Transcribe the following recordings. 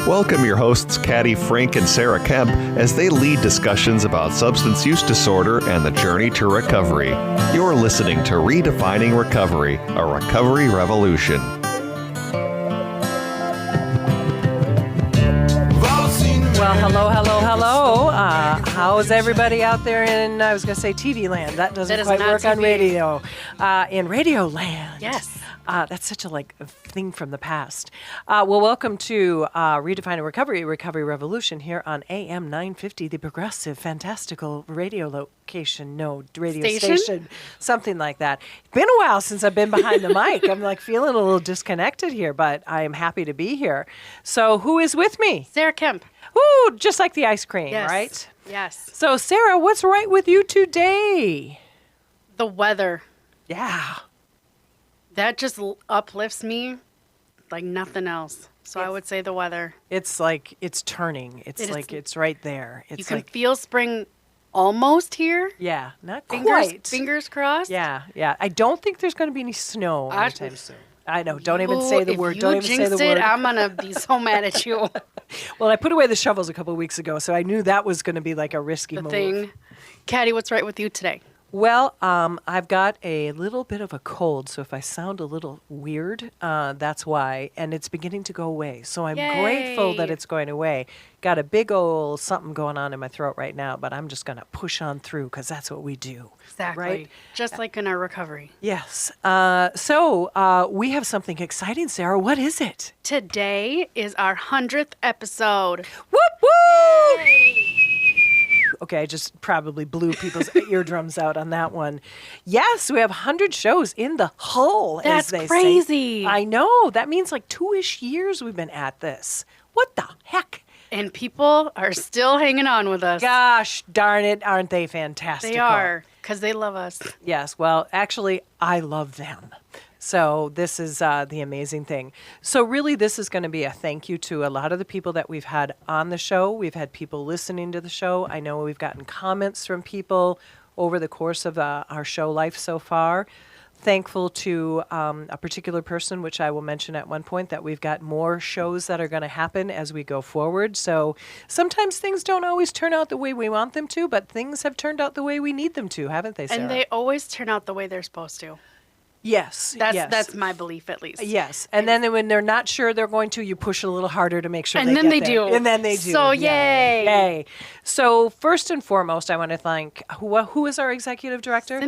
Welcome your hosts, Caddy, Frink, and Sarah Kemp, as they lead discussions about substance use disorder and the journey to recovery. You're listening to Redefining Recovery, a recovery revolution. Well, hello. How's everybody out there in, I was going to say TV land. That doesn't quite work TV. On radio. In radio land. Yes. That's such a thing from the past. Well, welcome to Redefining Recovery, Recovery Revolution here on AM 950, the progressive, fantastical radio station, something like that. It's been a while since I've been behind the mic. I'm feeling a little disconnected here, but I am happy to be here. So who is with me? Sarah Kemp. Ooh, just like the ice cream, yes. Right? Yes. So Sarah, what's right with you today? The weather. Yeah. That just uplifts me like nothing else. So I would say the weather. It's it's turning. It's right there. It's you can feel spring almost here. Yeah, not quite. Fingers crossed. Yeah. I don't think there's going to be any snow anytime soon. I know. Don't even say the word. Don't even say the word. I'm going to be so mad at you. Well, I put away the shovels a couple of weeks ago, so I knew that was going to be a risky move. Caddy, what's right with you today? Well, I've got a little bit of a cold, so if I sound a little weird, that's why. And it's beginning to go away. So I'm grateful that it's going away. Got a big old something going on in my throat right now, but I'm just going to push on through because that's what we do. Exactly. Right? Just like in our recovery. Yes. So we have something exciting, Sarah. What is it? Today is our 100th episode. Whoop, whoop! Yay! Okay, I just probably blew people's eardrums out on that one. Yes, we have 100 shows in the hull, as they say. That's crazy. I know. That means 2-ish years we've been at this. What the heck? And people are still hanging on with us. Gosh darn it, aren't they fantastic? They are, because they love us. Yes, well, actually, I love them. So this is the amazing thing. So really, this is going to be a thank you to a lot of the people that we've had on the show. We've had people listening to the show. I know we've gotten comments from people over the course of our show life so far. Thankful to a particular person, which I will mention at one point, that we've got more shows that are going to happen as we go forward. So sometimes things don't always turn out the way we want them to, but things have turned out the way we need them to, haven't they, Sarah? And they always turn out the way they're supposed to. Yes. That's my belief, at least. Yes. And then when they're not sure they're going to, you push a little harder to make sure and then they do. And then they do. So yay. So first and foremost, I want to thank, who is our executive director?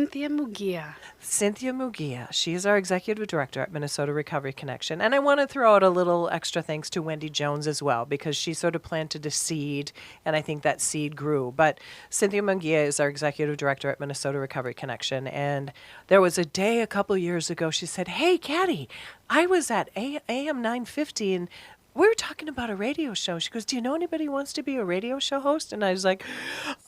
Cynthia Mugia. She is our executive director at Minnesota Recovery Connection. And I want to throw out a little extra thanks to Wendy Jones as well, because she sort of planted a seed, and I think that seed grew. But Cynthia Mugia is our executive director at Minnesota Recovery Connection. And there was a day a couple years ago, she said, "Hey, Caddy, I was at AM 950 and we were talking about a radio show." She goes, "Do you know anybody who wants to be a radio show host?" And I was like,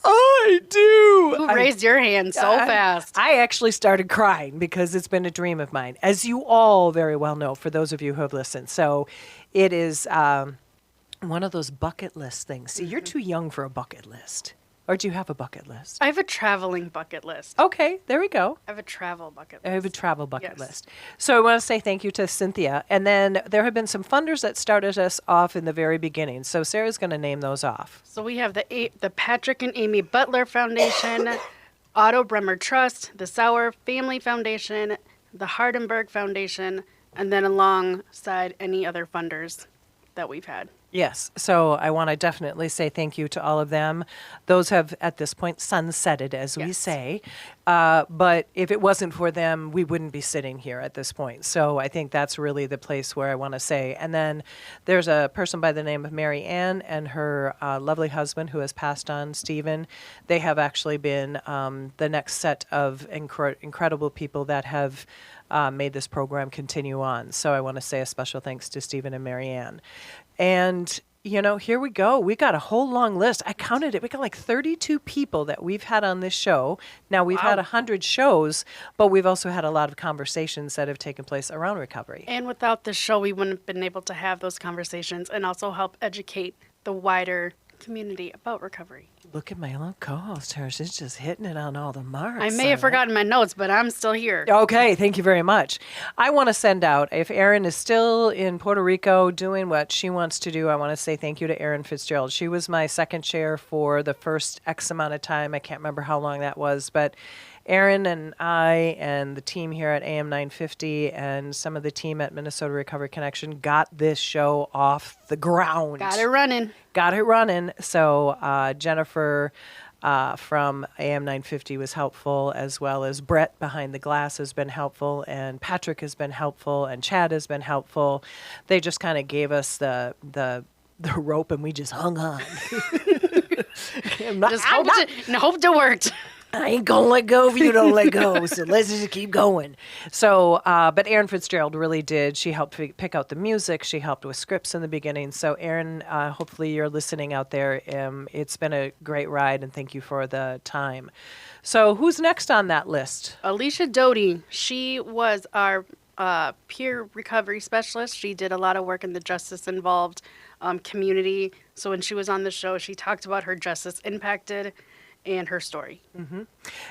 "I do." You raised your hand so fast. I actually started crying because it's been a dream of mine, as you all very well know, for those of you who have listened. So it is one of those bucket list things. See, you're too young for a bucket list. Or do you have a bucket list? I have a traveling bucket list. Okay, there we go. I have a travel bucket list. I have a travel bucket list. So I want to say thank you to Cynthia. And then there have been some funders that started us off in the very beginning. So Sarah's going to name those off. So we have the Patrick and Amy Butler Foundation, Otto Bremer Trust, the Sauer Family Foundation, the Hardenberg Foundation, and then alongside any other funders that we've had. Yes. So I want to definitely say thank you to all of them. Those have, at this point, sunsetted, as we say. But if it wasn't for them, we wouldn't be sitting here at this point. So I think that's really the place where I want to say. And then there's a person by the name of Mary Ann and her lovely husband who has passed on, Stephen. They have actually been the next set of incredible people that have made this program continue on. So I want to say a special thanks to Stephen and Mary Ann. And, here we go. We got a whole long list. I counted it. We got 32 people that we've had on this show. Now, we've had 100 shows, but we've also had a lot of conversations that have taken place around recovery. And without the show, we wouldn't have been able to have those conversations and also help educate the wider community about recovery. Look at my little co-host here. She's just hitting it on all the marks. I may have forgotten my notes, but I'm still here. Okay, thank you very much. I want to send out, if Erin is still in Puerto Rico doing what she wants to do, I want to say thank you to Erin Fitzgerald. She was my second chair for the first X amount of time. I can't remember how long that was, but Erin and I and the team here at AM 950 and some of the team at Minnesota Recovery Connection got this show off the ground. Got it running. Got it running. So Jennifer from AM 950 was helpful, as well as Brett behind the glass has been helpful, and Patrick has been helpful, and Chad has been helpful. They just kind of gave us the rope, and we just hung on. Just hoped it worked. I ain't gonna let go if you don't let go, so let's just keep going. So, but Erin Fitzgerald really did. She helped pick out the music. She helped with scripts in the beginning. So, Erin, hopefully you're listening out there. It's been a great ride, and thank you for the time. So, who's next on that list? Alicia Doty. She was our peer recovery specialist. She did a lot of work in the justice involved community. So, when she was on the show, she talked about her justice impacted and her story. Mm-hmm.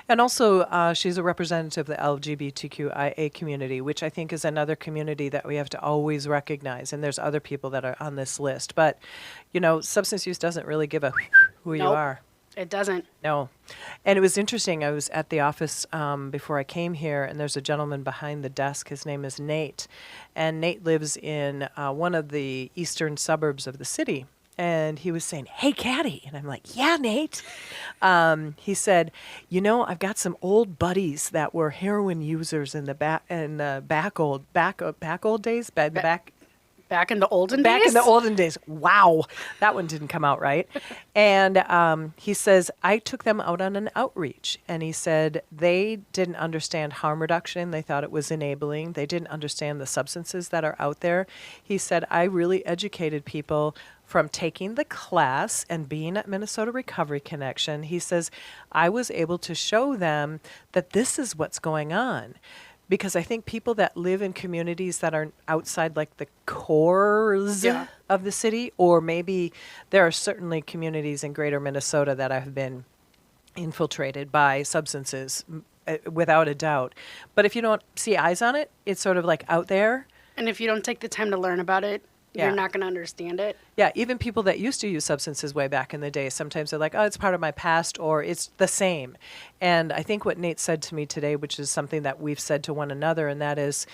And also, she's a representative of the LGBTQIA community, which I think is another community that we have to always recognize. And there's other people that are on this list. But, you know, substance use doesn't really give a who you are. It doesn't. No. And it was interesting. I was at the office before I came here, and there's a gentleman behind the desk. His name is Nate. And Nate lives in one of the eastern suburbs of the city. And he was saying, "Hey, Caddy." And I'm like, "Yeah, Nate." He said, "You know, I've got some old buddies that were heroin users in the back old days. Back in the olden days? Back in the olden days. Wow. That one didn't come out right. And he says, I took them out on an outreach. And he said they didn't understand harm reduction. They thought it was enabling. They didn't understand the substances that are out there. He said, I really educated people from taking the class and being at Minnesota Recovery Connection. He says, I was able to show them that this is what's going on. Because I think people that live in communities that are outside like the cores of the city, or maybe there are certainly communities in greater Minnesota that have been infiltrated by substances, without a doubt. But if you don't see eyes on it, it's sort of like out there. And if you don't take the time to learn about it, you're not going to understand it. Yeah, even people that used to use substances way back in the day, sometimes they're like, oh, it's part of my past, or it's the same. And I think what Nate said to me today, which is something that we've said to one another, and that is,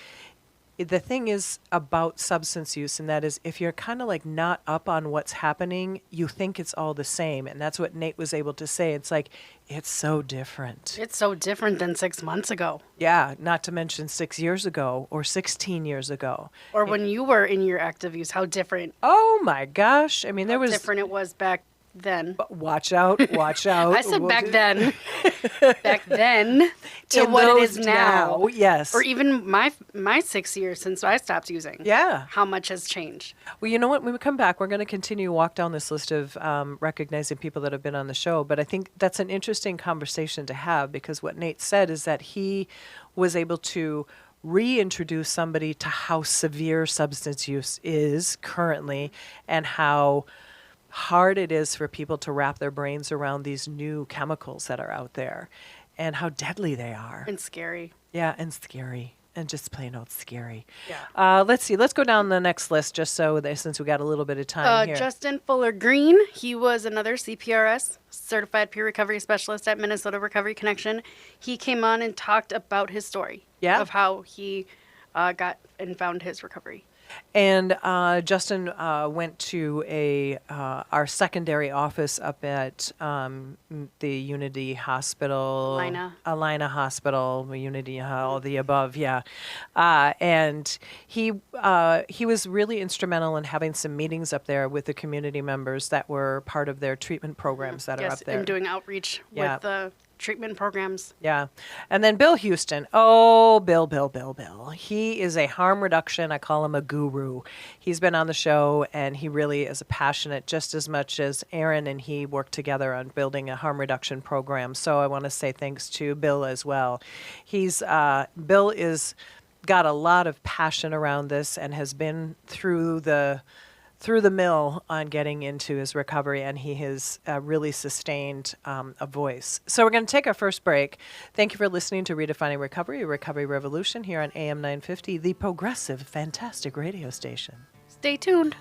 the thing is about substance use, and that is if you're kind of like not up on what's happening, you think it's all the same. And that's what Nate was able to say. It's like, it's so different. It's so different than 6 months ago. Yeah, not to mention 6 years ago or 16 years ago. Or when you were in your active use, how different. Oh my gosh. I mean, there was... different it was back then. Watch out, watch out. I said back then. Back then to what it is now. Yes. Or even my 6 years since I stopped using. Yeah. How much has changed. Well, you know what? When we come back, we're going to continue to walk down this list of recognizing people that have been on the show. But I think that's an interesting conversation to have, because what Nate said is that he was able to reintroduce somebody to how severe substance use is currently, and how hard it is for people to wrap their brains around these new chemicals that are out there and how deadly they are. And scary. Yeah, and scary. And just plain old scary. Yeah. Let's see. Let's go down the next list just so that, since we got a little bit of time here. Justin Fuller Green. He was another CPRS, Certified Peer Recovery Specialist at Minnesota Recovery Connection. He came on and talked about his story of how he got and found his recovery. And Justin went to our secondary office up at the Unity Hospital. Alina Hospital, Unity, all the above, yeah. And he was really instrumental in having some meetings up there with the community members that were part of their treatment programs that are up there. And doing outreach with the treatment programs. Yeah. And then Bill Houston. Oh, Bill. He is a harm reduction. I call him a guru. He's been on the show, and he really is a passionate, just as much as Aaron and he worked together on building a harm reduction program. So I want to say thanks to Bill as well. Bill is got a lot of passion around this and has been through the through the mill on getting into his recovery, and he has really sustained a voice. So we're going to take our first break. Thank you for listening to Redefining Recovery, a Recovery Revolution here on AM 950, the progressive, fantastic radio station. Stay tuned.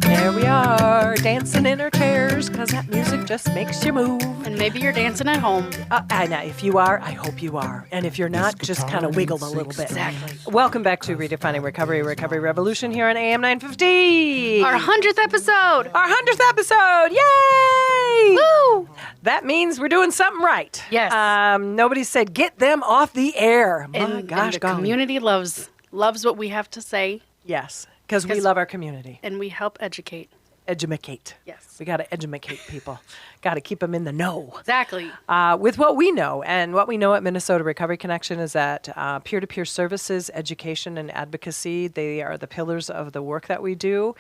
There we are, dancing in our chairs, because that music just makes you move. And maybe you're dancing at home. And if you are, I hope you are. And if you're not, just kind of wiggle a little bit. Exactly. Welcome back to Redefining Recovery, Recovery Revolution here on AM 950. Our 100th episode. Our 100th episode. Yay! Woo! That means we're doing something right. Yes. Nobody said get them off the air. My And gosh, the golly. community loves what we have to say, Yes, because we love our community. and we help educate. Edumacate. Yes. We got to edumacate people. Got to keep them in the know. Exactly. With what we know. And what we know at Minnesota Recovery Connection is that peer-to-peer services, education, and advocacy, they are the pillars of the work that we do.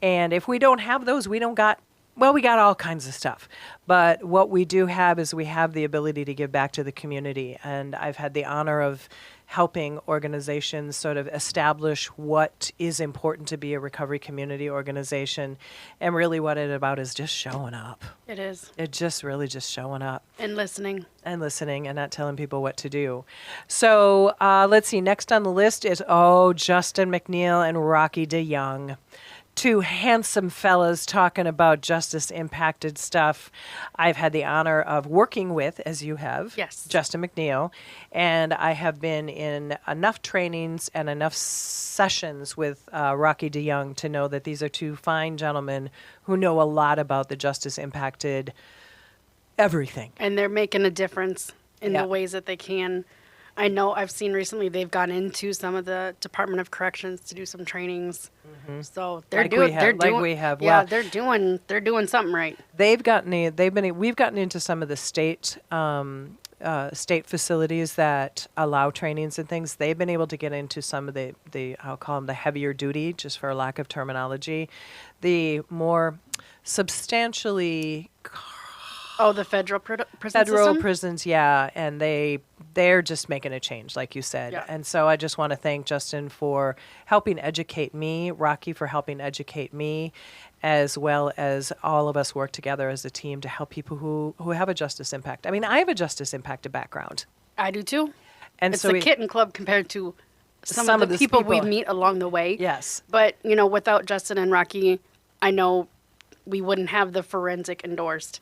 And if we don't have those, we got all kinds of stuff. But what we do have is we have the ability to give back to the community. And I've had the honor of helping organizations sort of establish what is important to be a recovery community organization. And really what it's about is just showing up. It is. It's just really just showing up. And listening. And listening and not telling people what to do. So let's see. Next on the list is, Justin McNeil and Rocky DeYoung. Two handsome fellas talking about justice-impacted stuff. I've had the honor of working with, as you have, Yes. Justin McNeil, and I have been in enough trainings and enough sessions with Rocky DeYoung to know that these are two fine gentlemen who know a lot about the justice-impacted everything. And they're making a difference in Yeah. the ways that they can. I know I've seen recently they've gone into some of the Department of Corrections to do some trainings. So they're Like doing we have- they're like doing we have. Yeah, Well- they're doing something right. We've gotten into some of the state facilities that allow trainings and things. They've been able to get into some of the I'll call them the heavier duty, just for lack of terminology, the more substantially Oh, the federal prison federal system? prisons, yeah, and they're just making a change, like you said. Yeah. And so I just want to thank Justin for helping educate me, Rocky for helping educate me, as well as all of us work together as a team to help people who have a justice impact. I mean, I have a justice impacted background. I do too. And It's so a kitten club compared to some of the these people we meet along the way. Yes. But, without Justin and Rocky, I know we wouldn't have the forensic endorsed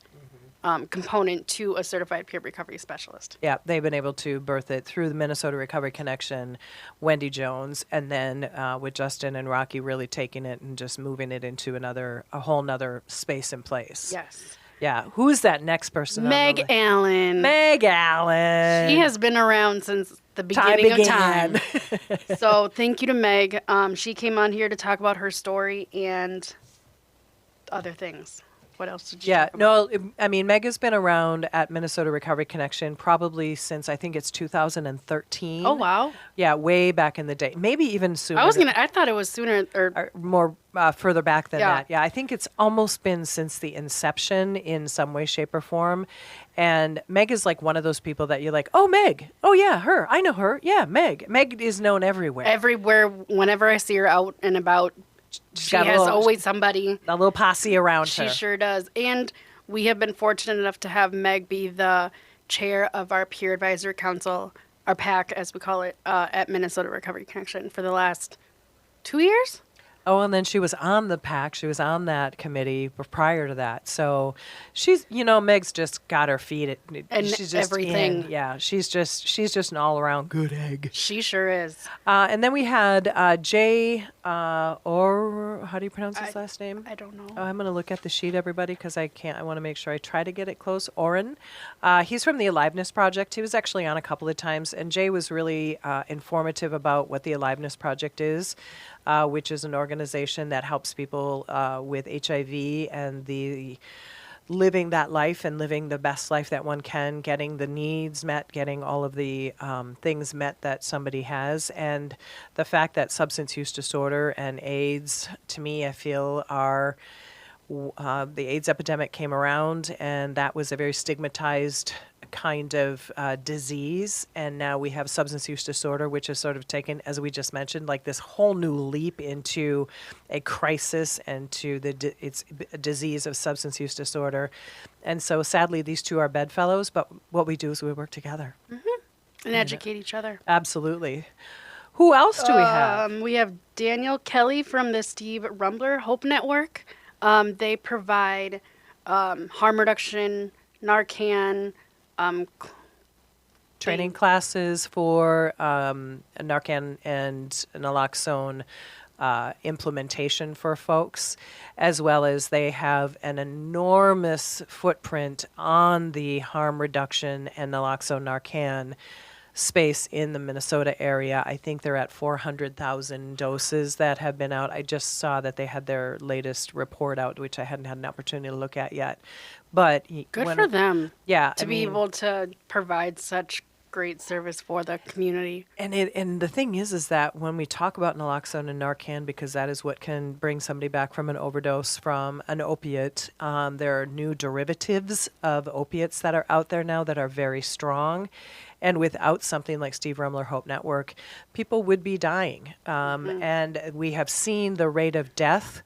component to a certified peer recovery specialist. Yeah, they've been able to birth it through the Minnesota Recovery Connection, Wendy Jones, and then with Justin and Rocky really taking it and just moving it into a whole nother space and place. Yes. Yeah. Who's that next person? Meg Allen. Meg Allen. She has been around since the beginning of time. So thank you to Meg. She came on here to talk about her story and other things. What else did you talk about? Meg has been around at Minnesota Recovery Connection probably since I think it's 2013. Oh, wow. Yeah, way back in the day. Maybe even sooner. I thought it was sooner or more further back than Yeah. that. Yeah, I think it's almost been since the inception in some way, shape, or form. And Meg is like one of those people that you're like, oh, Meg. Oh, yeah, her. I know her. Yeah, Meg. Meg is known everywhere. Everywhere, whenever I see her out and about, she got a has little- always somebody. A little posse around She her. sure does. And we have been fortunate enough to have Meg be the chair of our peer advisory council, our PAC, as we call it, at Minnesota Recovery Connection for the last 2 years. Oh, and then she was on the PAC. She was on that committee prior to that. So she's, Meg's just got her feet. And she's just everything. in. Yeah, she's just an all-around good egg. She sure is. And then we had Jay, or how do you pronounce his last name? I don't know. Oh, I'm going to look at the sheet, everybody, because I can't. I want to make sure I try to get it close. Oren. He's from the Aliveness Project. He was actually on a couple of times, and Jay was really informative about what the Aliveness Project is, which is an organization that helps people with HIV and the living that life and living the best life that one can, getting the needs met, getting all of the things met that somebody has. And the fact that substance use disorder and AIDS, to me, I feel are the AIDS epidemic came around, and that was a very stigmatized kind of disease. And now we have substance use disorder, which has sort of taken, as we just mentioned, like this whole new leap into a crisis and to it's a disease of substance use disorder. And so sadly, these two are bedfellows, but what we do is we work together. And educate each other. Absolutely. Who else do we have? We have Daniel Kelly from the Steve Rumbler Hope Network. They provide harm reduction, Narcan, Training classes for Narcan and naloxone implementation for folks, as well as they have an enormous footprint on the harm reduction and naloxone Narcan space in the Minnesota area. I think they're at 400,000 doses that have been out. I just saw that they had their latest report out, which I hadn't had an opportunity to look at yet. But good for them. Yeah, to be able to provide such great service for the community. And the thing is that when we talk about naloxone and Narcan, because that is what can bring somebody back from an overdose from an opiate, there are new derivatives of opiates that are out there now that are very strong. And without something like Steve Rumbler Hope Network, people would be dying. And we have seen the rate of death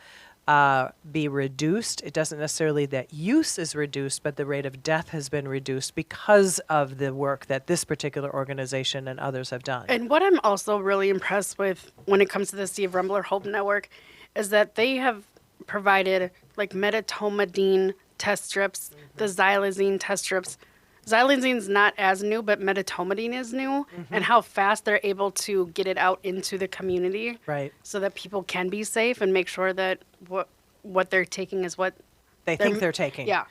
be reduced. It doesn't necessarily that use is reduced, but the rate of death has been reduced because of the work that this particular organization and others have done. And what I'm also really impressed with when it comes to the Steve Rumbler Hope Network is that they have provided like metatomidine test strips, the xylazine test strips. Xylazine's not as new, but metatomidine is new, and how fast they're able to get it out into the community, Right. so that people can be safe and make sure that what they're taking is what They think they're taking. Yeah.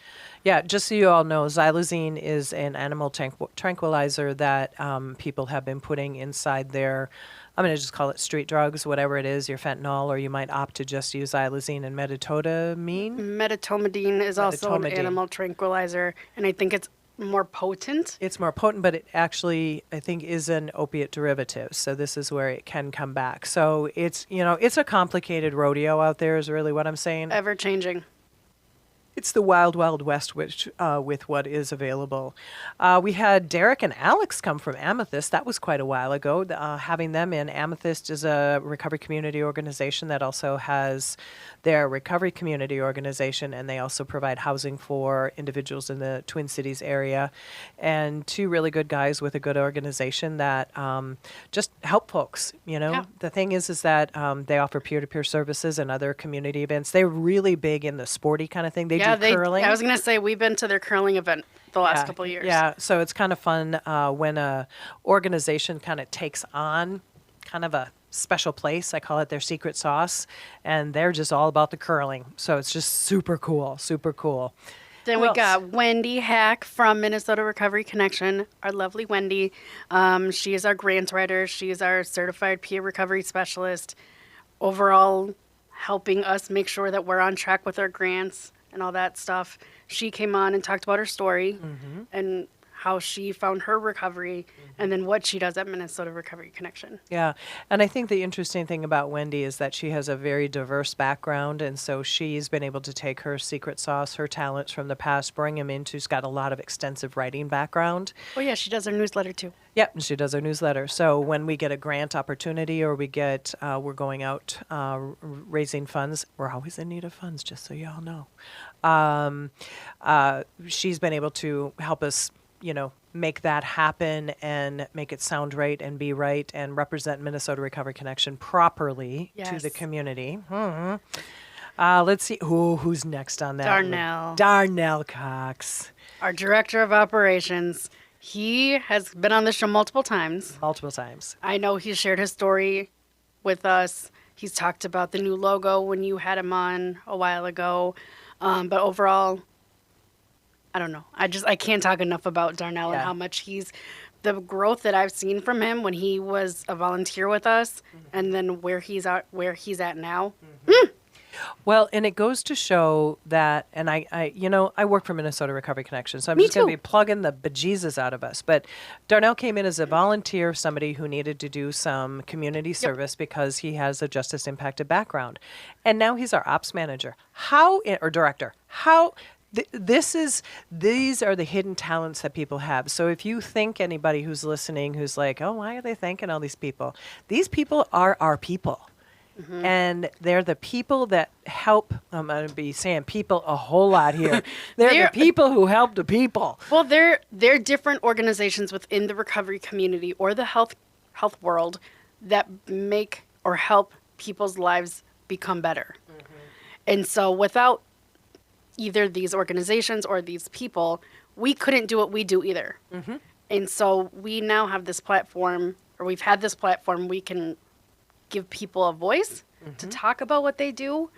Yeah, just so you all know, xylazine is an animal tranquilizer that people have been putting inside their, I'm going to just call it street drugs, whatever it is, your fentanyl, or you might opt to just use xylazine and metatomidine. Metatomidine is also an animal tranquilizer, and I think it's more potent. It's more potent, but it actually, I think, is an opiate derivative. So this is where it can come back. So it's, it's a complicated rodeo out there is really what I'm saying. Ever changing. It's the wild, wild west with what is available. We had Derek and Alex come from Amethyst. That was quite a while ago. Having them in, Amethyst is a recovery community organization that also has their recovery community organization, and they also provide housing for individuals in the Twin Cities area. And two really good guys with a good organization that just help folks. Yeah. The thing is that they offer peer-to-peer services and other community events. They're really big in the sporty kind of thing. They do curling. I was going to say, we've been to their curling event the last couple of years. Yeah, so it's kind of fun when a organization kind of takes on kind of a special place. I call it their secret sauce, and they're just all about the curling. So it's just super cool, super cool. Then we got Wendy Hack from Minnesota Recovery Connection, our lovely Wendy. She is our grant writer. She is our certified peer recovery specialist, overall helping us make sure that we're on track with our grants and all that stuff. She came on and talked about her story and how she found her recovery and then what she does at Minnesota Recovery Connection. Yeah, and I think the interesting thing about Wendy is that she has a very diverse background, and so she's been able to take her secret sauce, her talents from the past, bring them into, she's got a lot of extensive writing background. Oh yeah, she does her newsletter too. Yep, and she does her newsletter. So when we get a grant opportunity or we get, we're going out raising funds, we're always in need of funds, just so you all know. She's been able to help us, make that happen and make it sound right and be right and represent Minnesota Recovery Connection properly to the community. Let's see. Who's next on that? Darnell Cox. Our Director of Operations. He has been on the show multiple times. I know he shared his story with us. He's talked about the new logo when you had him on a while ago. But overall, I don't know. I can't talk enough about Darnell and how much the growth that I've seen from him when he was a volunteer with us and then where he's at now. Well, and it goes to show that, and I work for Minnesota Recovery Connection, so I'm Me just going to too. be plugging the bejesus out of us. But Darnell came in as a volunteer, somebody who needed to do some community service because he has a justice impacted background. And now he's our ops manager. Or director. These are the hidden talents that people have. So if you think anybody who's listening who's like, oh, why are they thanking all these people? These people are our people. And they're the people that help. I'm going to be saying people a whole lot here. They're the people who help the people. Well, they're different organizations within the recovery community or the health world that make or help people's lives become better. And so without either these organizations or these people, we couldn't do what we do either. And so we now have this platform, or we've had this platform, we can give people a voice to talk about what they do.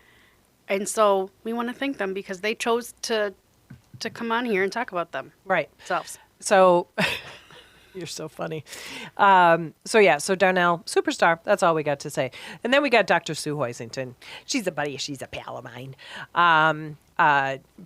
And so we want to thank them because they chose to come on here and talk about them. Right. Themselves. So you're so funny. So Darnell, superstar. That's all we got to say. And then we got Dr. Sue Hoisington. She's a buddy. She's a pal of mine.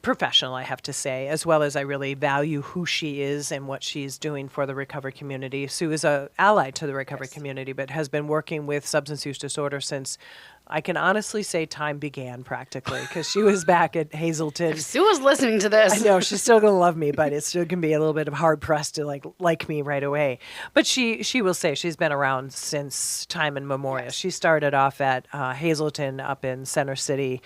Professional, I have to say, as well as I really value who she is and what she's doing for the recovery community. Sue is an ally to the recovery community, but has been working with substance use disorder since, I can honestly say, time began practically, because she was back at Hazelton. If Sue was listening to this. I know, she's still going to love me, but it still can be a little bit of hard pressed to like me right away. But she will say she's been around since time immemorial. She started off at Hazelton up in Center City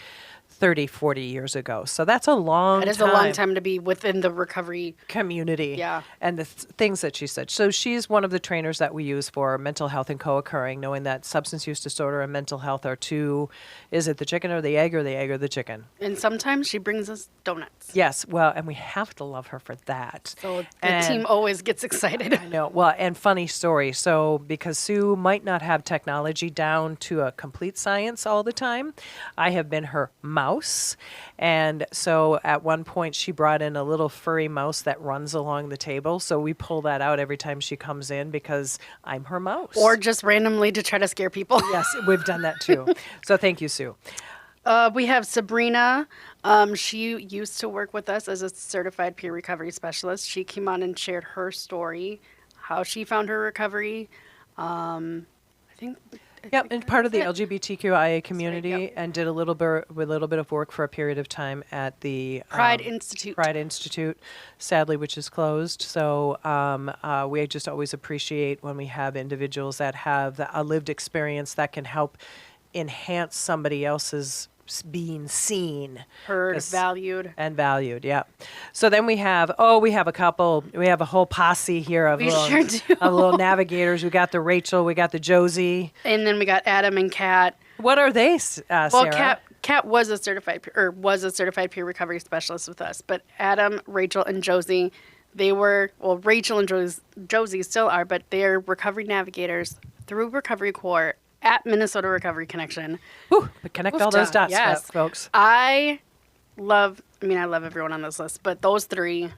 30, 40 years ago. So that's a long time. It is a long time to be within the recovery community. Yeah. And the things that she said. So she's one of the trainers that we use for mental health and co-occurring, knowing that substance use disorder and mental health are two, is it the chicken or the egg or the chicken? And sometimes she brings us donuts. Yes. Well, and we have to love her for that. So the team always gets excited. I know. Well, and funny story. So because Sue might not have technology down to a complete science all the time, I have been her mouse. And so at one point she brought in a little furry mouse that runs along the table. So we pull that out every time she comes in because I'm her mouse. Or just randomly to try to scare people. Yes, we've done that too. So thank you, Sue. We have Sabrina. She used to work with us as a certified peer recovery specialist. She came on and shared her story, how she found her recovery. I think. Yep, and part of the LGBTQIA community, yep. and did a little bit of work for a period of time at the Pride Institute, sadly, which is closed. So we just always appreciate when we have individuals that have a lived experience that can help enhance somebody else's being seen, heard, valued. Yeah. So then we have a whole posse here of little navigators. We got the Rachel, we got the Josie. And then we got Adam and Kat. What are they, Sarah? Well, Kat was a certified peer recovery specialist with us, but Adam, Rachel, and Josie, Rachel and Josie still are, but they're recovery navigators through Recovery Corps at Minnesota Recovery Connection. Whew, connect all those dots, yes. folks. I love everyone on this list, but those three,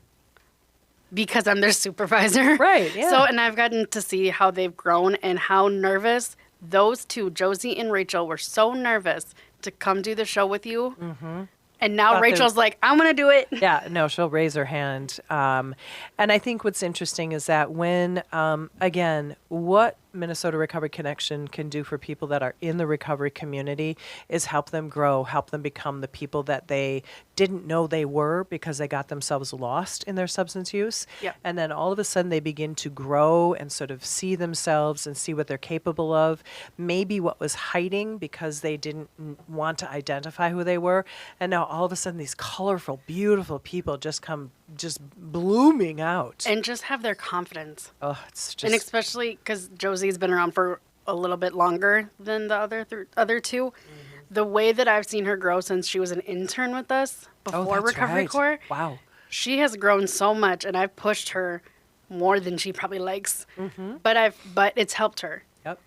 because I'm their supervisor. Right, yeah. So, and I've gotten to see how they've grown and how nervous those two, Josie and Rachel, were so nervous to come do the show with you. Mm-hmm. And now Rachel's like, I'm going to do it. Yeah, no, she'll raise her hand. And I think what's interesting is that when, again, what Minnesota Recovery Connection can do for people that are in the recovery community is help them grow, help them become the people that they didn't know they were because they got themselves lost in their substance use. Yep. And then all of a sudden they begin to grow and sort of see themselves and see what they're capable of, maybe what was hiding because they didn't want to identify who they were. And now all of a sudden these colorful, beautiful people just come blooming out. And just have their confidence. Oh, it's just... And especially because Josie's been around for a little bit longer than the other two. Mm-hmm. The way that I've seen her grow since she was an intern with us before Recovery Corps. Wow. She has grown so much, and I've pushed her more than she probably likes. Mm-hmm. But it's helped her. Yep.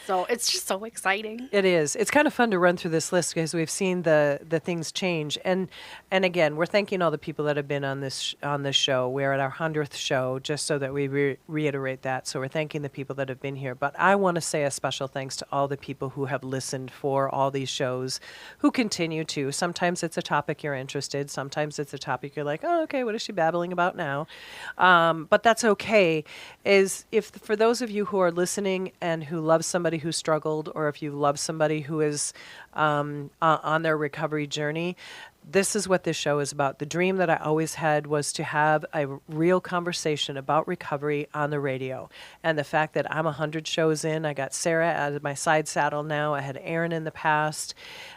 So it's just so exciting. It is. It's kind of fun to run through this list because we've seen the things change. And again, we're thanking all the people that have been on this show. We're at our 100th show, just so that we reiterate that. So we're thanking the people that have been here. But I want to say a special thanks to all the people who have listened for all these shows, who continue to. Sometimes it's a topic you're interested. Sometimes it's a topic you're like, oh, okay, what is she babbling about now? But that's okay. Is if for those of you who are listening and who love somebody who struggled, or if you love somebody who is on their recovery journey, this is what this show is about. The dream that I always had was to have a real conversation about recovery on the radio. And the fact that I'm 100 shows in, I got Sarah out of my side saddle now. I had Aaron in the past.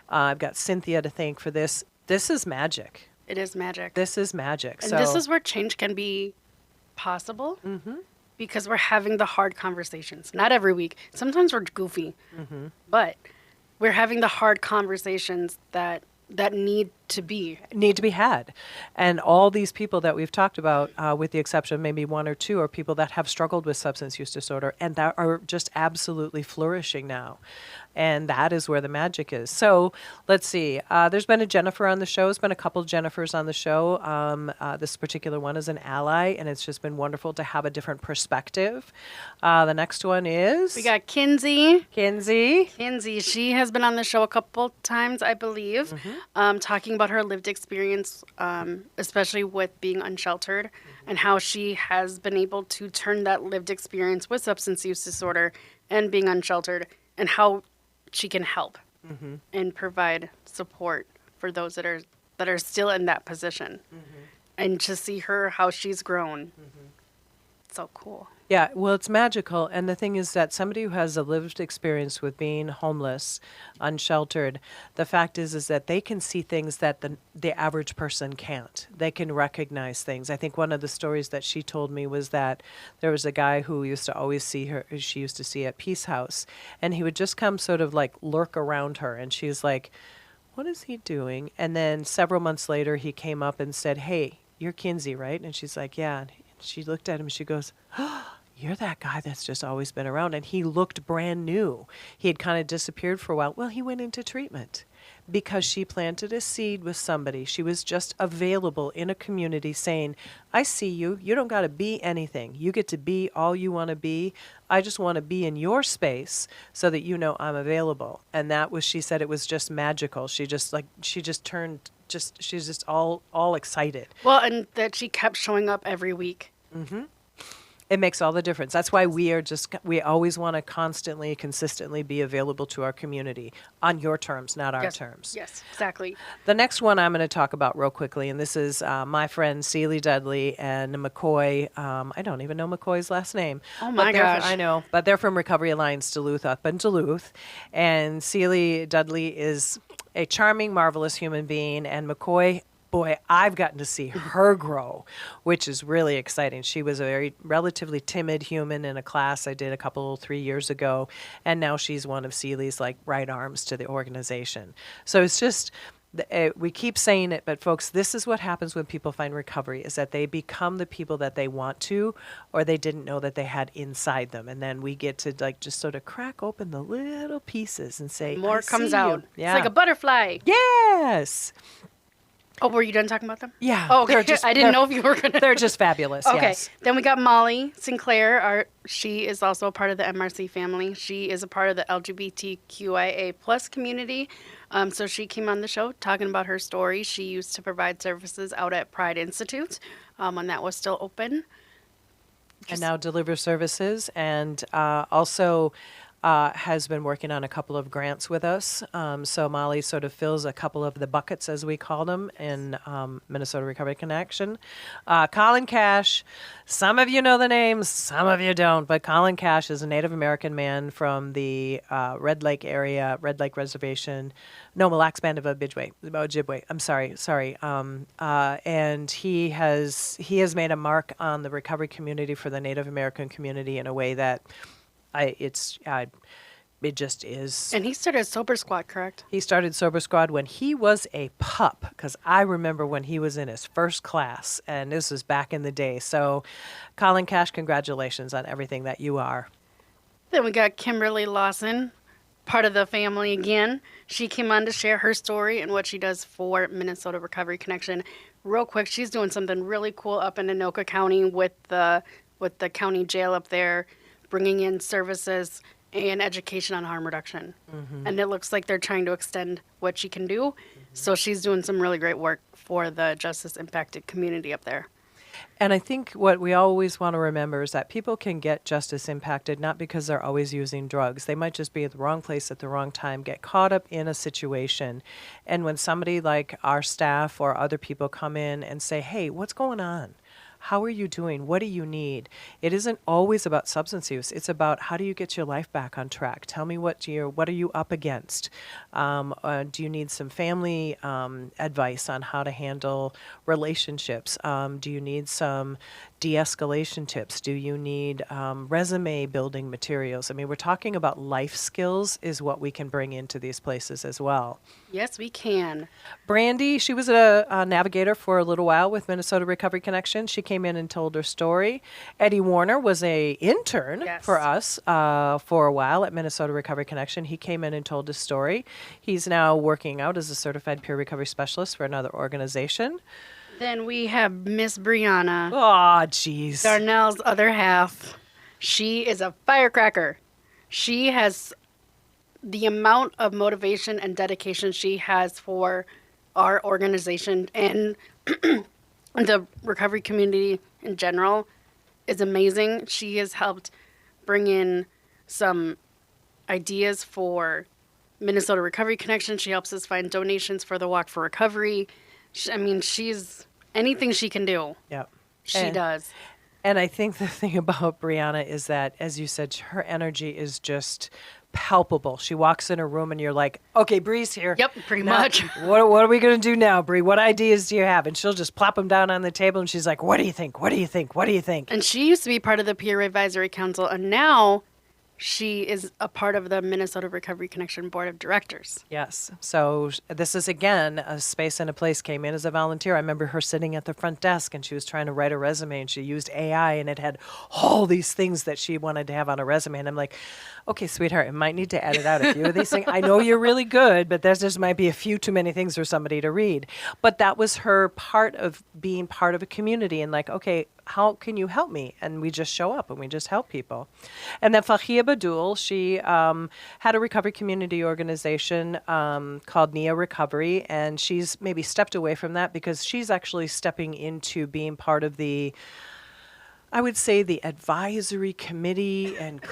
I've got Cynthia to thank for this. This is magic. It is magic. This is magic. And this is where change can be possible. Mm-hmm. Because we're having the hard conversations. Not every week. Sometimes we're goofy. Mm-hmm. But we're having the hard conversations that need to be had. And all these people that we've talked about, with the exception of maybe one or two, are people that have struggled with substance use disorder and that are just absolutely flourishing now. And that is where the magic is. So let's see. There's been a Jennifer on the show. There's been a couple Jennifers on the show. This particular one is an ally, and it's just been wonderful to have a different perspective. The next one is... We got Kinsey. Kinsey, she has been on the show a couple times, I believe, talking about her lived experience, especially with being unsheltered, and how she has been able to turn that lived experience with substance use disorder and being unsheltered, and how she can help and provide support for those that are still in that position. And to see her, how she's grown. So cool. Yeah, well, it's magical. And the thing is that somebody who has a lived experience with being homeless, unsheltered, the fact is that they can see things that the average person can't. They can recognize things. I think one of the stories that she told me was that there was a guy who used to always see her, she used to see at Peace House, and he would just come sort of like lurk around her. And she's like, what is he doing? And then several months later, he came up and said, hey, you're Kinsey, right? And she's like, yeah. And she looked at him and she goes, oh, you're that guy that's just always been around. And he looked brand new. He had kind of disappeared for a while. Well, he went into treatment because she planted a seed with somebody. She was just available in a community saying, I see you. You don't got to be anything. You get to be all you want to be. I just want to be in your space so that you know I'm available. And that was, she said it was just magical. She's just all excited. Well, and that she kept showing up every week. Mm-hmm. It makes all the difference. That's why we always want to constantly, consistently be available to our community on your terms, not our terms. Yes, exactly. The next one I'm going to talk about real quickly, and this is my friends Celie Dudley and McCoy. I don't even know McCoy's last name. Oh my gosh. I know, but they're from Recovery Alliance Duluth, up in Duluth. And Celie Dudley is a charming, marvelous human being, and McCoy, boy, I've gotten to see her grow, which is really exciting. She was a very relatively timid human in a class I did 3 years ago, and now she's one of Celie's right arms to the organization. So it's just, we keep saying it, but folks, this is what happens when people find recovery, is that they become the people that they want to, or they didn't know that they had inside them. And then we get to just sort of crack open the little pieces and say, more comes out. Yeah. It's like a butterfly. Yes. Oh, were you done talking about them? Yeah. Oh, okay. I didn't know if you were going to. They're just fabulous, okay. Yes. Then we got Molly Sinclair. She is also a part of the MRC family. She is a part of the LGBTQIA plus community. So she came on the show talking about her story. She used to provide services out at Pride Institute when that was still open. And now delivers services, and also has been working on a couple of grants with us. So Molly sort of fills a couple of the buckets, as we call them, in Minnesota Recovery Connection. Colin Cash, some of you know the names, some of you don't, but Colin Cash is a Native American man from the Red Lake area, Red Lake Reservation, Mille Lacs Band of Ojibwe. I'm sorry. And he has made a mark on the recovery community for the Native American community in a way that it just is. And he started Sober Squad, correct? He started Sober Squad when he was a pup, because I remember when he was in his first class, and this was back in the day. So, Colin Cash, congratulations on everything that you are. Then we got Kimberly Lawson, part of the family again. She came on to share her story and what she does for Minnesota Recovery Connection. Real quick, she's doing something really cool up in Anoka County with the county jail up there, bringing in services and education on harm reduction. And it looks like they're trying to extend what she can do. So she's doing some really great work for the justice impacted community up there. And I think what we always want to remember is that people can get justice impacted not because they're always using drugs. They might just be at the wrong place at the wrong time, get caught up in a situation. And when somebody like our staff or other people come in and say, hey, what's going on? How are you doing? What do you need? It isn't always about substance use. It's about how do you get your life back on track? Tell me what are you up against? Do you need some family advice on how to handle relationships? Do you need some de-escalation tips? Do you need resume building materials? I mean, we're talking about life skills is what we can bring into these places as well. Yes, we can. Brandy, she was a navigator for a little while with Minnesota Recovery Connection. She came in and told her story. Eddie Warner was a intern for us for a while at Minnesota Recovery Connection. He came in and told his story. He's now working out as a certified peer recovery specialist for another organization. Then we have Miss Brianna. Oh, jeez. Darnell's other half. She is a firecracker. She has the amount of motivation and dedication she has for our organization and the recovery community in general is amazing. She has helped bring in some ideas for Minnesota Recovery Connection. She helps us find donations for the Walk for Recovery. She's anything she can do. Yep. She does. And I think the thing about Brianna is that, as you said, her energy is just palpable. She walks in a room and you're like, okay, Bree's here. Yep, pretty much. What are we going to do now, Bree? What ideas do you have? And she'll just plop them down on the table and she's like, what do you think? What do you think? What do you think? And she used to be part of the Peer Advisory Council, and now she is a part of the Minnesota Recovery Connection Board of Directors. Yes. So this is, again, a space and a place. Came in as a volunteer. I remember her sitting at the front desk and she was trying to write a resume and she used AI and it had all these things that she wanted to have on a resume. And I'm like, okay, sweetheart, I might need to edit out a few of these things. I know you're really good, but there just might be a few too many things for somebody to read. But that was her part of being part of a community and like, okay, how can you help me? And we just show up and we just help people. And then Fahia Badul, she had a recovery community organization called Nia Recovery, and she's maybe stepped away from that because she's actually stepping into being part of the, I would say, the advisory committee and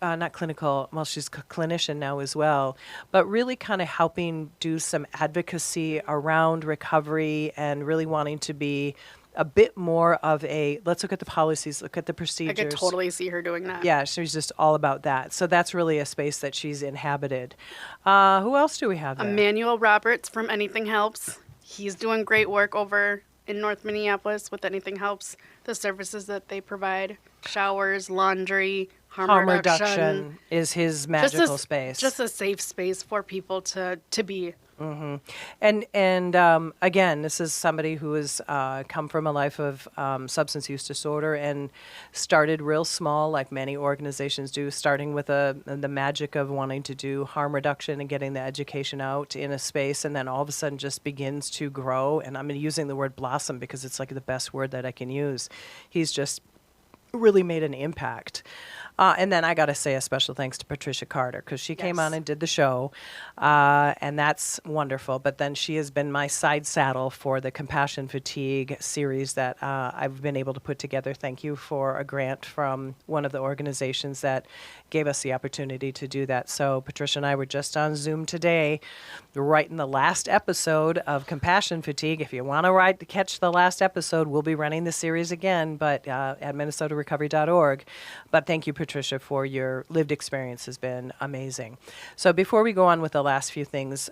not clinical, well, she's a clinician now as well, but really kind of helping do some advocacy around recovery and really wanting to be a bit more of a, let's look at the policies, look at the procedures. I could totally see her doing that. Yeah, she's just all about that. So that's really a space that she's inhabited. Who else do we have there? Emmanuel Roberts from Anything Helps. He's doing great work over in North Minneapolis with Anything Helps. The services that they provide, showers, laundry, harm reduction is his magical space. Just a safe space for people to be. Mm-hmm. And again, this is somebody who has come from a life of substance use disorder and started real small, like many organizations do, starting with the magic of wanting to do harm reduction and getting the education out in a space, and then all of a sudden just begins to grow. And I'm using the word blossom because it's like the best word that I can use. He's just really made an impact. And then I got to say a special thanks to Patricia Carter because she came on and did the show, and that's wonderful. But then she has been my side saddle for the Compassion Fatigue series that I've been able to put together. Thank you for a grant from one of the organizations that gave us the opportunity to do that. So Patricia and I were just on Zoom today, writing the last episode of Compassion Fatigue. If you want to catch the last episode, we'll be running the series again, but at minnesotarecovery.org. But thank you, Patricia, for your lived experience. Has been amazing. So before we go on with the last few things,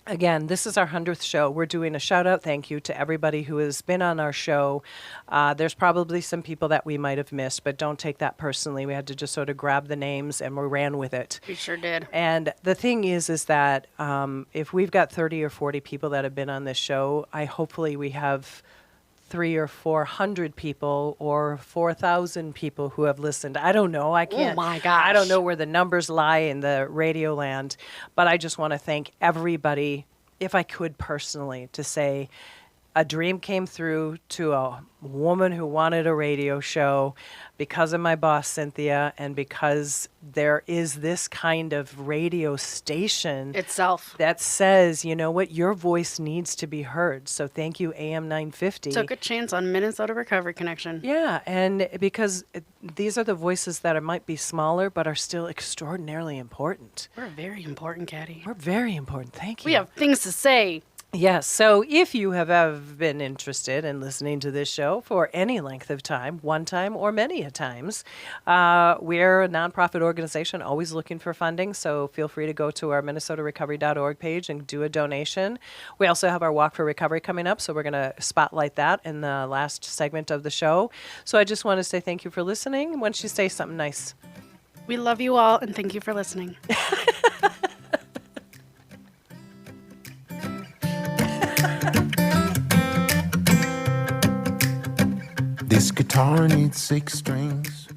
again, this is our 100th show. We're doing a shout-out thank you to everybody who has been on our show. There's probably some people that we might have missed, but don't take that personally. We had to just sort of grab the names and we ran with it. We sure did. And the thing is that if we've got 30 or 40 people that have been on this show, hopefully we have 300 or 400 people or 4,000 people who have listened. I don't know. I can't. Oh my gosh. I don't know where the numbers lie in the radio land, but I just want to thank everybody, if I could personally, to say a dream came through to a woman who wanted a radio show because of my boss, Cynthia, and because there is this kind of radio station Itself. that says, you know what, your voice needs to be heard. So thank you, AM 950. Took a chance on Minnesota Recovery Connection. Yeah, and because these are the voices that might be smaller, but are still extraordinarily important. We're very important, Caddy. We're very important. Thank you. We have things to say. Yes. So if you have ever been interested in listening to this show for any length of time, one time or many a times, we're a nonprofit organization always looking for funding. So feel free to go to our minnesotarecovery.org page and do a donation. We also have our Walk for Recovery coming up. So we're going to spotlight that in the last segment of the show. So I just want to say thank you for listening. Why don't you say something nice? We love you all, and thank you for listening. This guitar needs 6 strings.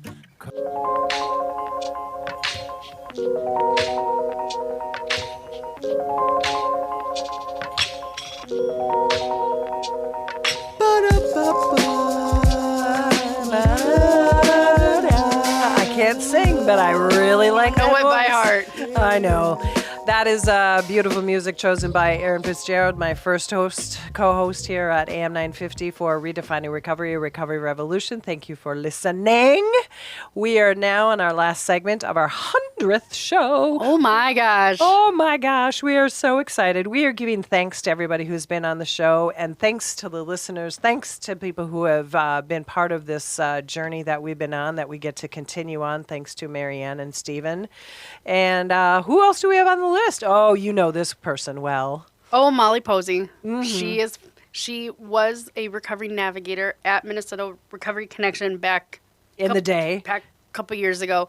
I can't sing, but I really like Know that it by voice. heart. I know. That is beautiful music chosen by Aaron Fitzgerald, my first co-host here at AM 950 for Redefining Recovery, a Recovery Revolution. Thank you for listening. We are now in our last segment of our 100th show. Oh my gosh. Oh my gosh, we are so excited. We are giving thanks to everybody who's been on the show, and thanks to the listeners, thanks to people who have been part of this journey that we've been on, that we get to continue on, thanks to Marianne and Stephen. And who else do we have on the list? Oh, you know this person well. Oh, Molly Posey. She was a recovery navigator at Minnesota Recovery Connection back Back a couple years ago,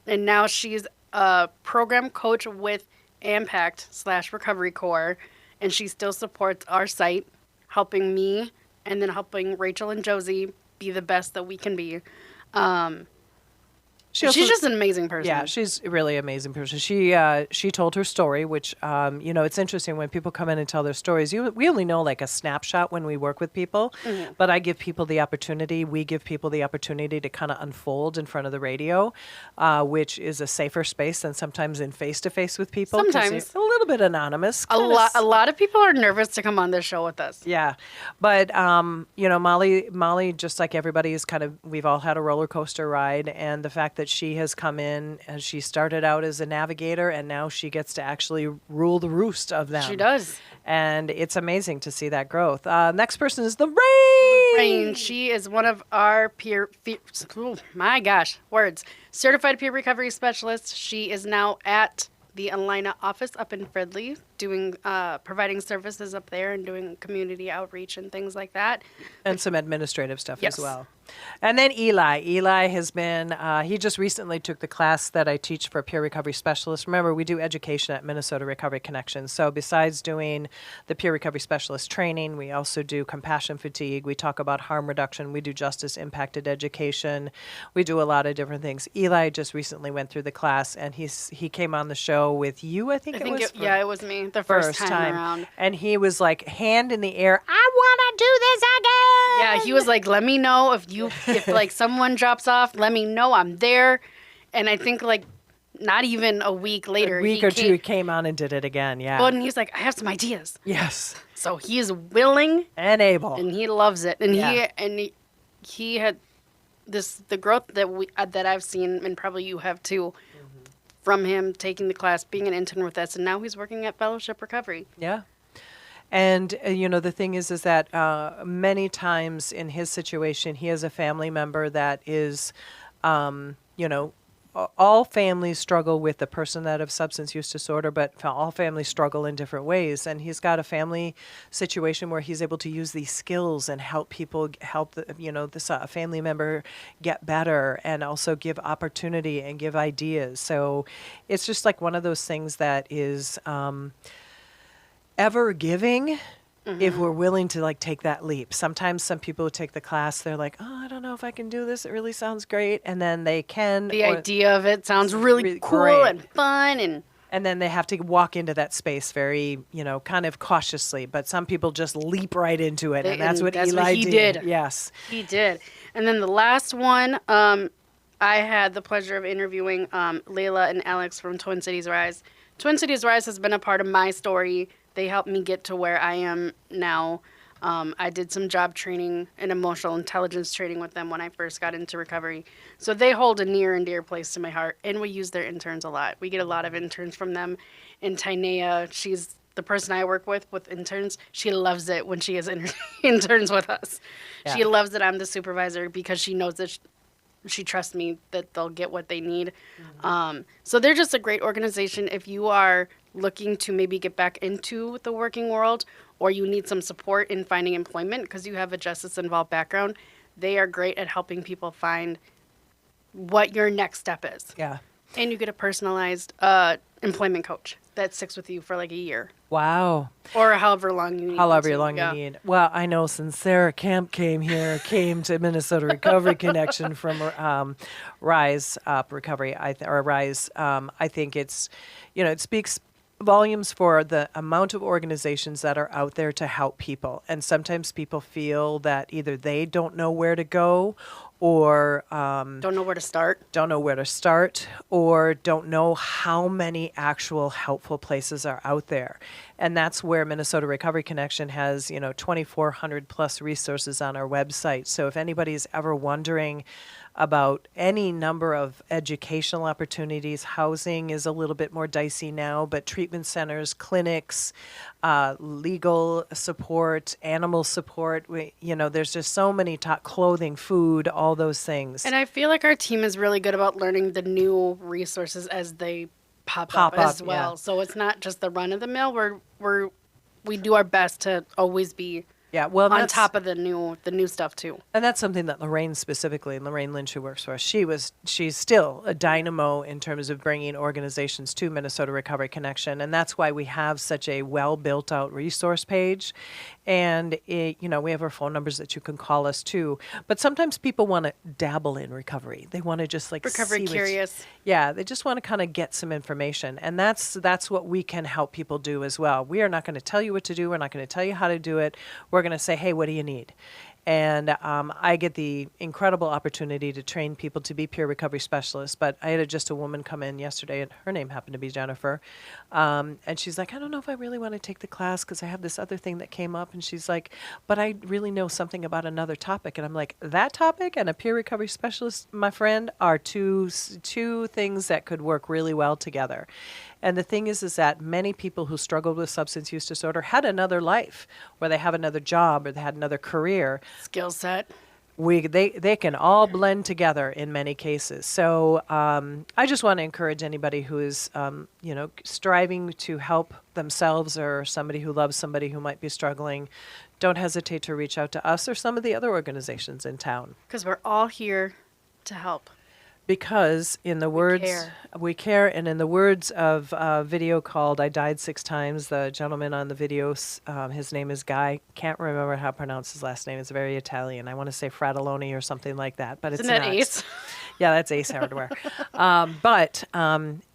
and now she's a program coach with Impact/Recovery Corps, and she still supports our site, helping me and then helping Rachel and Josie be the best that we can be. She's just an amazing person. Yeah, she's a really amazing person. She told her story, which, it's interesting when people come in and tell their stories. We only know like a snapshot when we work with people, but I give people the opportunity, we give people the opportunity to kind of unfold in front of the radio, which is a safer space than sometimes in face-to-face with people. 'Cause Sometimes. it's a little bit anonymous. A lot of people are nervous to come on this show with us. Yeah. But, Molly, just like everybody, is we've all had a roller coaster ride, and the fact that she has come in and she started out as a navigator, and now she gets to actually rule the roost of them. She does. And it's amazing to see that growth. Next person is the Rain. Rain. She is one of our certified peer recovery specialists. She is now at the Alina office up in Fridley, providing services up there and doing community outreach and things like that. And some administrative stuff Yes. as well. And then Eli. Eli has been, he just recently took the class that I teach for peer recovery specialists. Remember, we do education at Minnesota Recovery Connection. So besides doing the peer recovery specialist training, we also do compassion fatigue. We talk about harm reduction. We do justice impacted education. We do a lot of different things. Eli just recently went through the class, and he came on the show with you, I think it was. It was me the first time around. And he was like, hand in the air, I want to do this again. Yeah, he was like, let me know if like someone drops off, let me know, I'm there. And I think like not even a week later, he came on and did it again. Yeah. Well, and he's like, I have some ideas. Yes. So he is willing and able, and he loves it. And yeah. he had the growth that I've seen, and probably you have too, from him taking the class, being an intern with us, and now he's working at Fellowship Recovery. Yeah. And, the thing is that many times in his situation, he has a family member that is, all families struggle with the person that have substance use disorder, but all families struggle in different ways. And he's got a family situation where he's able to use these skills and help people, this family member get better, and also give opportunity and give ideas. So it's just like one of those things that is ever giving if we're willing to like take that leap. Sometimes some people who take the class, they're like, oh, I don't know if I can do this. It really sounds great. And then they can. The idea of it sounds really cool great. and fun. And then they have to walk into that space very, kind of cautiously. But some people just leap right into it. And that's what Eli did. Yes. He did. And then the last one, I had the pleasure of interviewing Layla and Alex from Twin Cities Rise. Twin Cities Rise has been a part of my story. They helped me get to where I am now. I did some job training and emotional intelligence training with them when I first got into recovery. So they hold a near and dear place to my heart, and we use their interns a lot. We get a lot of interns from them. And Tainea, she's the person I work with interns. She loves it when she has interns with us. Yeah. She loves that I'm the supervisor because she knows that she trusts me that they'll get what they need. So they're just a great organization. If you are looking to maybe get back into the working world, or you need some support in finding employment because you have a justice-involved background, they are great at helping people find what your next step is. Yeah. And you get a personalized employment coach that sticks with you for like a year. Wow. Or however long you need. However long you need. Well, I know since Sarah Kemp came to Minnesota Recovery Connection from Rise Up Recovery, Rise, I think it's, it speaks volumes for the amount of organizations that are out there to help people. And sometimes people feel that either they don't know where to go or don't know where to start, or don't know how many actual helpful places are out there. And that's where Minnesota Recovery Connection has, 2,400 plus resources on our website. So if anybody's ever wondering about any number of educational opportunities, housing is a little bit more dicey now, but treatment centers, clinics, legal support, animal support, there's just so many clothing, food, all those things. And I feel like our team is really good about learning the new resources as they pop up as well. Yeah. So it's not just the run of the mill. We do our best to always be on top of the new stuff too. And that's something that Lorraine Lynch, who works for us, she's still a dynamo in terms of bringing organizations to Minnesota Recovery Connection. And that's why we have such a well built out resource page. And we have our phone numbers that you can call us too. But sometimes people want to dabble in recovery. They want to just recovery curious. They just want to kind of get some information. And that's what we can help people do as well. We are not going to tell you what to do. We're not going to tell you how to do it. We're going to say, hey, what do you need? And I get the incredible opportunity to train people to be peer recovery specialists. But I had just a woman come in yesterday, and her name happened to be Jennifer. And she's like, I don't know if I really want to take the class because I have this other thing that came up. And she's like, but I really know something about another topic. And I'm like, that topic and a peer recovery specialist, my friend, are two things that could work really well together. And the thing is that many people who struggled with substance use disorder had another life, or they have another job, or they had another career. Skill set. They can all blend together in many cases. So I just want to encourage anybody who is, striving to help themselves or somebody who loves somebody who might be struggling, don't hesitate to reach out to us or some of the other organizations in town. Because we're all here to help. Because in the words, we care, and in the words of a video called I Died 6 Times, the gentleman on the video, his name is Guy. Can't remember how to pronounce his last name. It's very Italian. I want to say Fratelloni or something like that, but Isn't that Ace? Yeah, that's Ace Hardware. But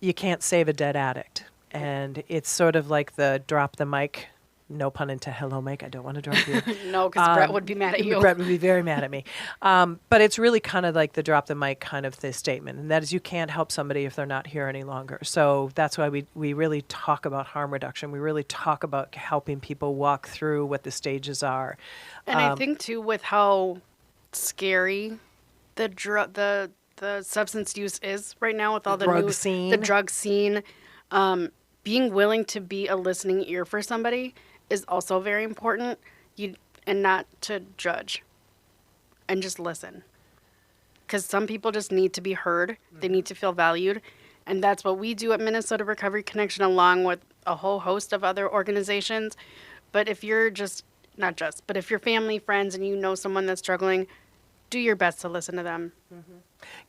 you can't save a dead addict. And it's sort of like the drop the mic. No pun intended. Hello, Mike. I don't want to drop you. No, because Brett would be mad at you. Brett would be very mad at me. But it's really kind of like the drop the mic kind of this statement. And that is you can't help somebody if they're not here any longer. So that's why we really talk about harm reduction. We really talk about helping people walk through what the stages are. And I think, too, with how scary the substance use is right now with all the drug scene, being willing to be a listening ear for somebody is also very important, and not to judge and just listen. Because some people just need to be heard. They need to feel valued. And that's what we do at Minnesota Recovery Connection along with a whole host of other organizations. But if you're if you're family, friends, and you know someone that's struggling, do your best to listen to them.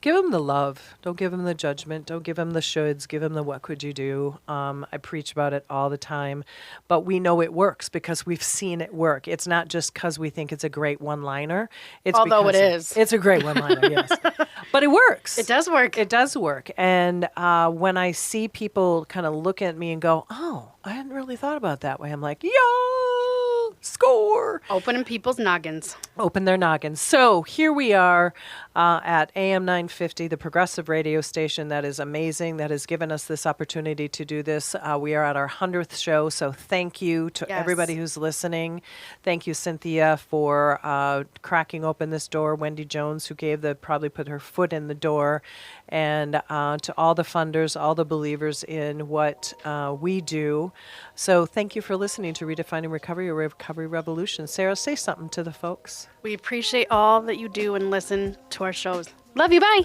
Give them the love. Don't give them the judgment. Don't give them the shoulds. Give them the what could you do. I preach about it all the time. But we know it works because we've seen it work. It's not just because we think it's a great one-liner. It's Although it because is. It's a great one-liner, yes. But it works. It does work. It does work. And when I see people kind of look at me and go, oh, I hadn't really thought about it that way. I'm like, yo, score. Opening people's noggins. Open their noggins. So here we are at AM 950, the progressive radio station that is amazing, that has given us this opportunity to do this. We are at our 100th show, so thank you to everybody who's listening. Thank you, Cynthia, for cracking open this door. Wendy Jones, who probably put her foot in the door. And to all the funders, all the believers in what we do. So thank you for listening to Redefining Recovery, a Recovery Revolution. Sarah, say something to the folks. We appreciate all that you do and listen to our shows. Love you. Bye.